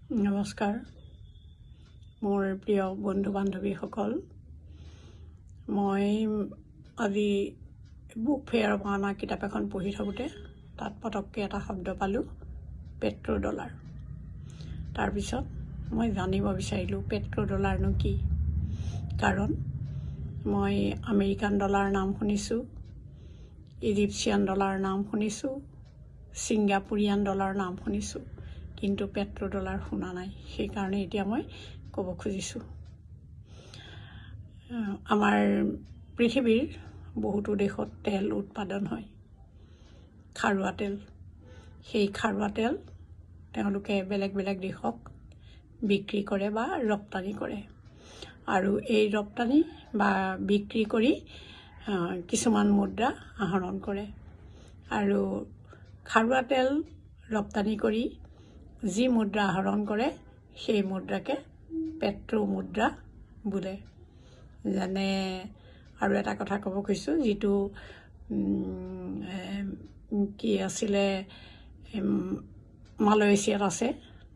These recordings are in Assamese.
নমস্কাৰ মোৰ প্ৰিয় বন্ধু বান্ধৱীসকল মই আজি বুক ফেয়াৰৰ পৰা অনা কিতাপ এখন পঢ়ি থাকোঁতে তাত পটককৈ এটা শব্দ পালোঁ পেট্ৰ'ডলাৰ। তাৰপিছত মই জানিব বিচাৰিলোঁ পেট্ৰ'ডলাৰনো কি। কাৰণ মই আমেৰিকান ডলাৰ নাম শুনিছোঁ, ইজিপচিয়ান ডলাৰ নাম শুনিছোঁ, ছিংগাপুৰিয়ান ডলাৰ নাম শুনিছোঁ, কিন্তু পেট্ৰ'ডলাৰ শুনা নাই। সেইকাৰণে এতিয়া মই ক'ব খুজিছোঁ আমাৰ পৃথিৱীৰ বহুতো দেশত তেল উৎপাদন হয়, খাৰুৱা তেল। সেই খাৰুৱা তেল তেওঁলোকে বেলেগ বেলেগ দেশক বিক্ৰী কৰে বা ৰপ্তানি কৰে, আৰু এই ৰপ্তানি বা বিক্ৰী কৰি কিছুমান মুদ্ৰা আহৰণ কৰে, আৰু খাৰুৱা তেল ৰপ্তানি কৰি যি মুদ্ৰা আহৰণ কৰে সেই মুদ্ৰাকে পেট্ৰ' মুদ্ৰা বোলে। যেনে আৰু এটা কথা ক'ব খুজিছোঁ, যিটো কি আছিলে মালয়েছিয়াত আছে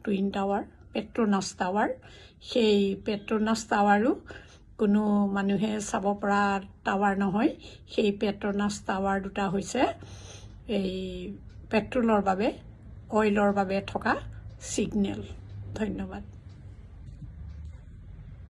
টুইন টাৱাৰ, পেট্ৰ'নাছ টাৱাৰ। সেই পেট্ৰ'নাছ টাৱাৰো কোনো মানুহে চাব পৰা টাৱাৰ নহয়। সেই পেট্ৰ'নাছ টাৱাৰ দুটা হৈছে এই পেট্ৰলৰ বাবে, অইলৰ বাবে থকা ছিগনেল। ধন্যবাদ।